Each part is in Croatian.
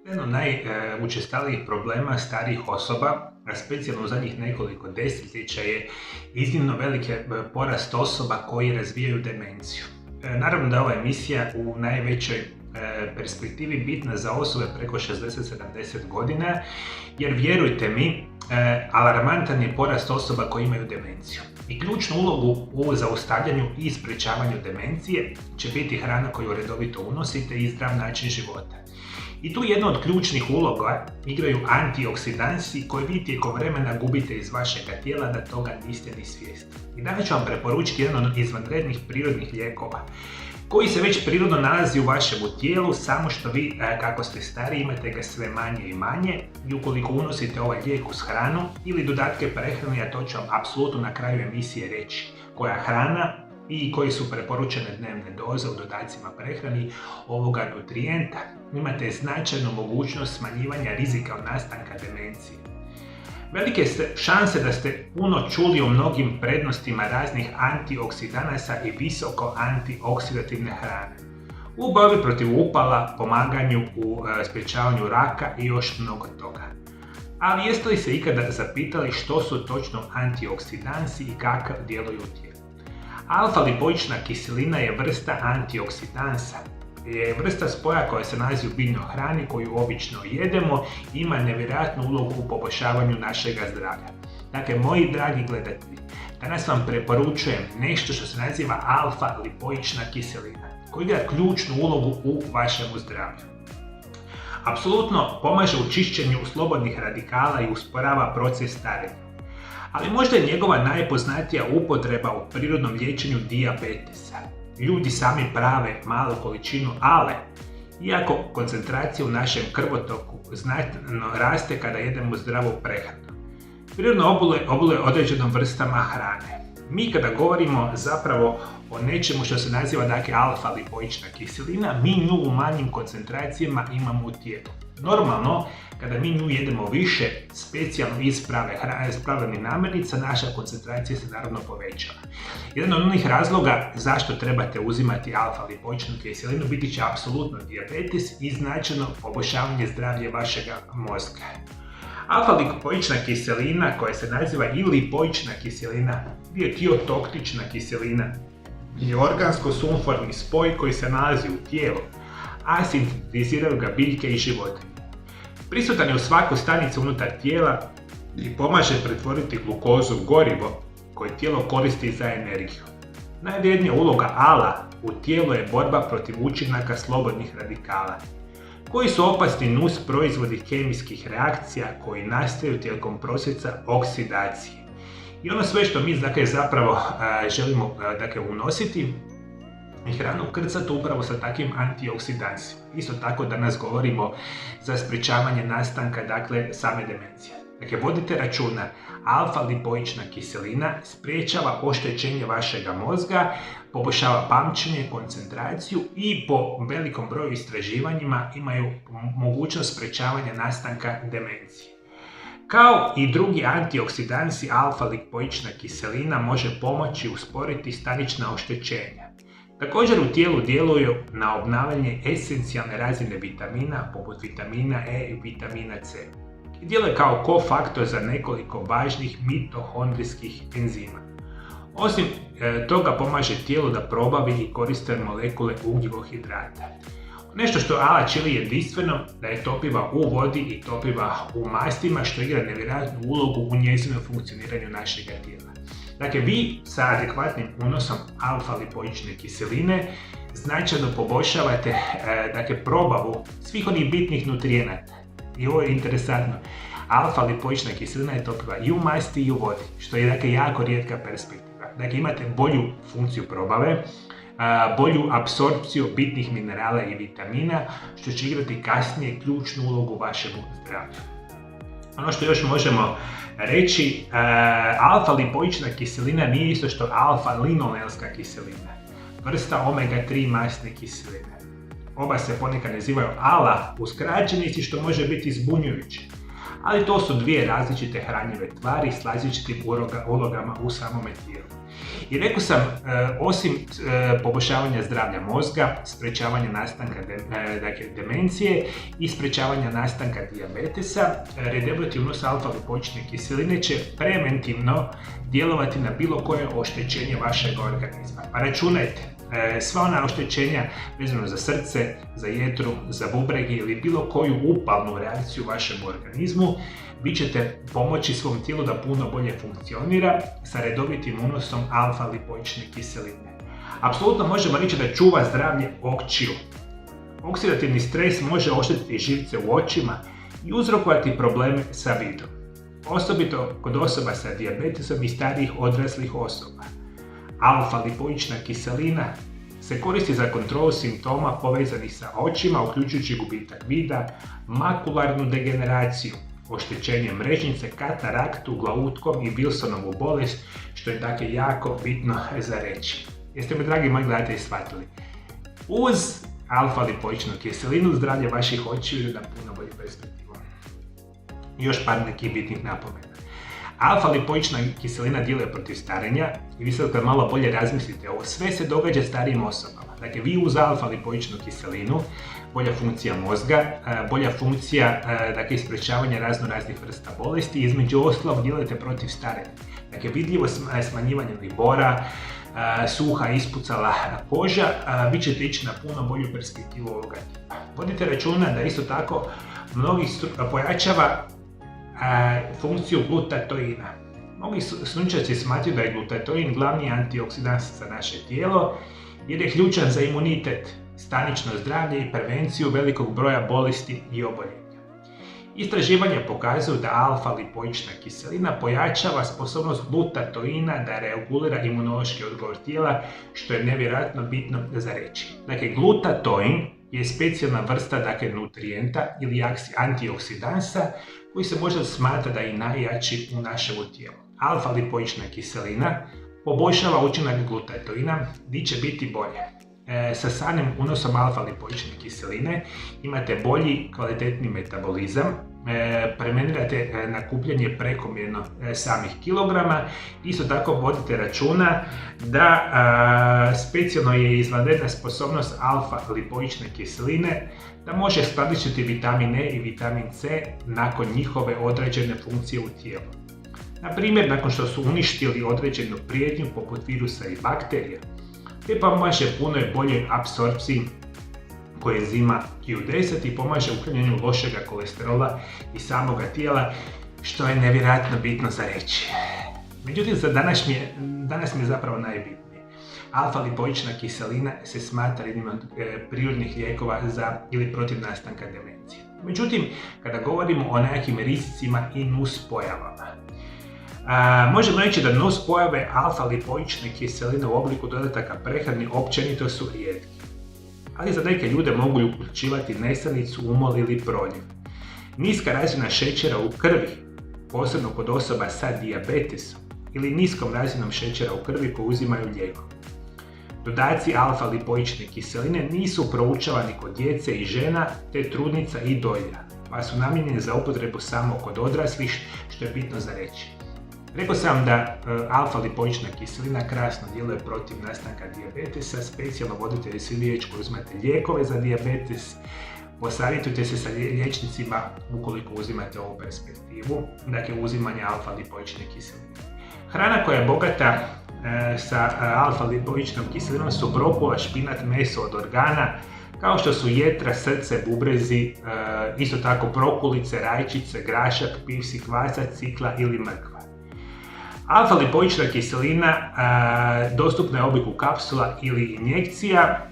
Jedan od najučestalijih problema starijih osoba, a specijalno u zadnjih nekoliko desetljeća, je iznimno veliki porast osoba koji razvijaju demenciju. Naravno da je ova emisija u najvećoj perspektivi bitna za osobe preko 60-70 godina, jer vjerujte mi, alarmantan je porast osoba koji imaju demenciju. I ključnu ulogu u zaustavljanju i sprečavanju demencije će biti hrana koju redovito unosite i zdrav način života. I tu jednu od ključnih uloga igraju antioksidansi koje vi tijekom vremena gubite iz vašega tijela da toga niste ni svjesni. I danas ću vam preporučiti jedan od izvanrednih prirodnih lijekova koji se već prirodno nalazi u vašemu tijelu, samo što vi, kako ste stariji, imate ga sve manje i manje, i ukoliko unosite ovaj lijek uz hranu ili dodatke prehrani, a to ću vam apsolutno na kraju emisije reći koja hrana i koji su preporučene dnevne doze u dodacima prehrani ovoga nutrijenta, imate značajnu mogućnost smanjivanja rizika od nastanka demencije. Velike šanse da ste puno čuli o mnogim prednostima raznih antioksidanasa i visoko antioksidativne hrane u borbi protiv upala, pomaganju u sprječavanju raka i još mnogo toga. Ali jeste li se ikada zapitali što su točno antioksidansi i kako djeluju u tijelu? Alfa-lipoična kiselina je vrsta antioksidansa. Je vrsta spoja koja se nalazi u biljnoj hrani koju obično jedemo i ima nevjerojatnu ulogu u poboljšavanju našega zdravlja. Dakle, moji dragi gledatelji, danas vam preporučujem nešto što se naziva alfa-lipoična kiselina, koja igra ključnu ulogu u vašemu zdravlju. Apsolutno pomaže u čišćenju slobodnih radikala i usporava proces starenja. Ali možda je njegova najpoznatija upotreba u prirodnom liječenju dijabetesa. Ljudi sami prave malu količinu, ale iako koncentracija u našem krvotoku znatno raste kada jedemo zdravu prehranu. Prirodno obiluje određenom vrstama hrane. Mi kada govorimo zapravo o nečemu što se naziva alfa-lipoična kiselina, mi nju u manjim koncentracijama imamo u tijelu. Normalno, kada mi nju jedemo više, specijalno iz pravilnih namirnica, naša koncentracija se naravno povećava. Jedan od onih razloga zašto trebate uzimati alfa-lipoičnu kiselinu biti će apsolutno dijabetes i značajno poboljšavanje zdravlja vašega mozga. Alfa-lipoična kiselina, koja se naziva i lipoična kiselina, tiotoktična kiselina, je organsko-sumforni spoj koji se nalazi u tijelu, a sintetiziraju ga biljke i životinje. Prisutan je u svakoj stanici unutar tijela i pomaže pretvoriti glukozu u gorivo koje tijelo koristi za energiju. Najvrijednija uloga ala u tijelu je borba protiv učinaka slobodnih radikala, koji su opasni nus proizvodi kemijskih reakcija koji nastaju tijekom procesa oksidacije. I ono sve što mi zapravo želimo unositi i hranu krcati upravo sa takvim antioksidansima. Isto tako danas govorimo za sprječavanje nastanka same demencije. Dakle, vodite računa, alfa-lipoična kiselina sprječava oštećenje vašega mozga, poboljšava pamćenje, koncentraciju i po velikom broju istraživanjima imaju mogućnost sprječavanja nastanka demencije. Kao i drugi antioksidansi, alfa-lipoična kiselina može pomoći usporiti stanična oštećenja. Također u tijelu djeluju na obnavljanje esencijalne razine vitamina poput vitamina E i vitamina C. I djeluje kao kofaktor za nekoliko važnih mitohondrijskih enzima. Osim toga pomaže tijelu da probavi i koristi molekule ugljikohidrata. Nešto što ala čini jedinstveno da je topiva u vodi i topiva u mastima, što igra nevjerojatnu ulogu u njezinom funkcioniranju našega tijela. Dakle, vi sa adekvatnim unosom alfa-lipoične kiseline značajno poboljšavate probavu svih onih bitnih nutrijenata. I ovo je interesantno. Alfa-lipoična kiselina je topiva i u masti i u vodi, što je jako rijetka perspektiva. Dakle, imate bolju funkciju probave, bolju apsorpciju bitnih minerala i vitamina, što će igrati kasnije ključnu ulogu u vašem zdravlju. Ono što još možemo reći, alfa-lipoična kiselina nije isto što alfa-linolevska kiselina, vrsta omega-3 masne kiseline. Oba se ponekad nazivaju ala u skraćenici, što može biti zbunjujuće. ali to su dvije različite hranjive tvari s različitim ulogama u samome tijelu. I rekao sam, osim poboljšavanja zdravlja mozga, sprečavanja nastanka demencije i sprečavanja nastanka dijabetesa, redoviti unos alfa-lipoične kiseline će preventivno djelovati na bilo koje oštećenje vašeg organizma. Pa računajte, sva ona oštećenja vezano za srce, za jetru, za bubrege ili bilo koju upalnu reakciju u vašem organizmu, vi ćete pomoći svom tijelu da puno bolje funkcionira sa redovitim unosom alfa-lipoične kiseline. Apsolutno možemo reći da čuva zdravlje očiju. Oksidativni stres može oštetiti živce u očima i uzrokovati probleme sa vidom, osobito kod osoba sa dijabetesom i starijih odraslih osoba. Alfa-lipoična kiselina se koristi za kontrolu simptoma povezanih sa očima, uključujući gubitak vida, makularnu degeneraciju, oštećenje mrežnice, kataraktu, glautkom i Wilsonovu bolest, što je dakle jako bitno za reći. Jeste me, dragi moji gledatelji, shvatili? Uz alfa-lipoičnu kiselinu zdravlje vaših očiju ide na puno bolju perspektivu. Još par nekih bitnih napomena. Alfa-lipoična kiselina djeluje protiv starenja i vi sad kad malo bolje razmislite, ovo sve se događa starijim osobama. Dakle, vi uz alfa-lipoičnu kiselinu, bolja funkcija mozga, bolja funkcija sprečavanja raznih vrsta bolesti, između ostalog djelujete protiv starenja. Dakle, vidljivo smanjivanje libora, suha ispucala koža, vi ćete ići na puno bolju perspektivu ovoga tipa. Vodite računa da isto tako mnogih pojačava funkciju glutatoina. Mnogi stručnjaci smatraju da je glutatoin glavni antioksidans za naše tijelo jer je ključan za imunitet, stanično zdravlje i prevenciju velikog broja bolesti i oboljenja. Istraživanja pokazuju da alfa-lipoična kiselina pojačava sposobnost glutatoina da regulira imunološki odgovor tijela, što je nevjerojatno bitno za reći. Dakle, glutatoin je specijalna vrsta nutrijenta ili antioksidansa koji se možda smatra da je i najjači u našemu tijelu. Alfa-lipoična kiselina poboljšava učinak glutatoina, gdje će biti bolje. Sa samim unosom alfa-lipoične kiseline imate bolji, kvalitetni metabolizam, prevenirate nakupljanje prekomjerno samih kilograma. Isto tako vodite računa da specijalno je izvanredna sposobnost alfa-lipoične kiseline da može skladištiti vitamin E i vitamin C nakon njihove određene funkcije u tijelu. Na primjer, nakon što su uništili određenu prijetnju poput virusa i bakterija, te pomaže punoj boljoj apsorpciji koenzima Q10 i pomaže uklanjanju lošega kolesterola iz samoga tijela, što je nevjerojatno bitno za reći. Međutim, za danas mi je zapravo najbitnije. Alfa-lipoična kiselina se smatra jednim od prirodnih lijekova za ili protiv nastanka demencije. Međutim, kada govorimo o nekakvim rizicima i nuspojavama, možemo reći da nuspojave alfa-lipoične kiseline u obliku dodataka prehrani općenito su rijetke, ali za neke ljude mogu uključivati nesanicu, umor ili proljev. Niska razina šećera u krvi, posebno kod osoba sa dijabetesom ili niskom razinom šećera u krvi koji uzimaju lijekove. Dodaci alfa-lipoične kiseline nisu proučavani kod djece i žena te trudnica i dojilja, pa su namijenjeni za upotrebu samo kod odraslih, što je bitno za reći. Rekao sam da alfa-lipoična kiselina krasno djeluje protiv nastanka dijabetesa, specijalno voditelji svi liječnici koji uzimate lijekove za dijabetes, posavjetujte se sa liječnicima ukoliko uzimate ovu perspektivu, dakle uzimanje alfa-lipoične kiseline. Hrana koja je bogata sa alfa-lipoičnom kiselinom su brokula, špinat, meso od organa, kao što su jetra, srce, bubrezi, isto tako brokulice, rajčice, grašak, pivsi, kvasac, cikla ili mrkva. Alfa-lipoična kiselina dostupna je u obliku kapsula ili injekcija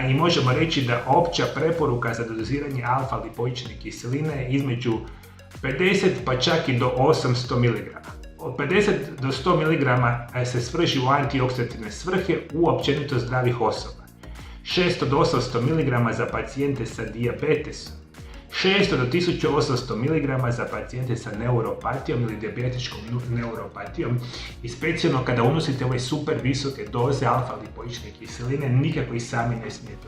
i možemo reći da opća preporuka za doziranje alfa-lipoične kiseline je između 50 pa čak i do 800 mg. Od 50 do 100 mg se svrši u antioksidativne svrhe u općenito zdravih osoba. 600 do 800 mg za pacijente sa dijabetesom. 600 do 1800 mg za pacijente sa neuropatijom ili dijabetičkom neuropatijom i specijalno kada unosite ove super visoke doze alfa-lipoične kiseline, nikako ih sami ne smijete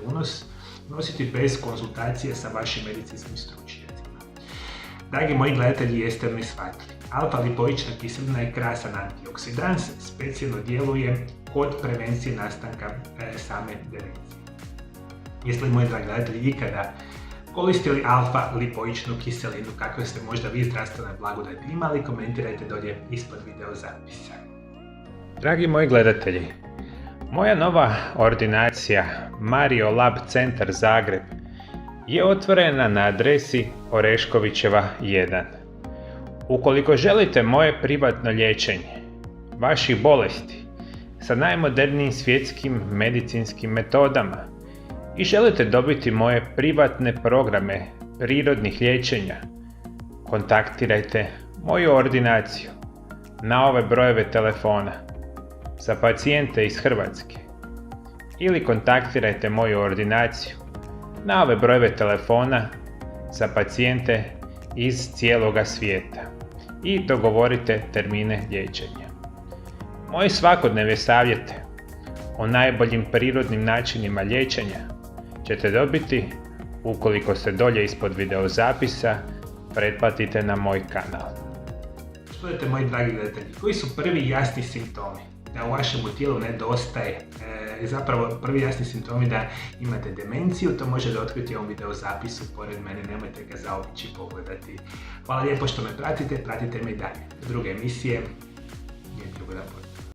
unositi bez konzultacije sa vašim medicinskim stručnjacima. Dragi moji gledatelji, jeste li shvatili? Alfa-lipoična kiselina je krasan antioksidans, specijalno djeluje kod prevencije nastanka same demencije. Jeste li, moji dragi gledatelji, ikada koristili alfa-lipoičnu kiselinu, kakve ste možda vi zdravstvene blagodati imali? Komentirajte dolje ispod video zapisa. Dragi moji gledatelji, moja nova ordinacija Mario Lab Centar Zagreb je otvorena na adresi Oreškovićeva 1. Ukoliko želite moje privatno liječenje vaših bolesti sa najmodernijim svjetskim medicinskim metodama i želite dobiti moje privatne programe prirodnih liječenja, kontaktirajte moju ordinaciju na ove brojeve telefona za pacijente iz Hrvatske ili kontaktirajte moju ordinaciju na ove brojeve telefona za pacijente iz cijeloga svijeta i dogovorite termine liječenja. Moje svakodnevne savjete o najboljim prirodnim načinima liječenja ćete dobiti ukoliko se dolje ispod video zapisa pretplatite na moj kanal. Čujete, moji dragi gledatelji, koji su prvi jasni simptomi da u vašemu tijelu nedostaje, zapravo prvi jasni simptomi da imate demenciju? To možete otkriti u ovom video zapisu pored mene, nemojte ga zaobići pogledati. Hvala lijepo što me pratite me i dalje. Druge emisije, nije bilo da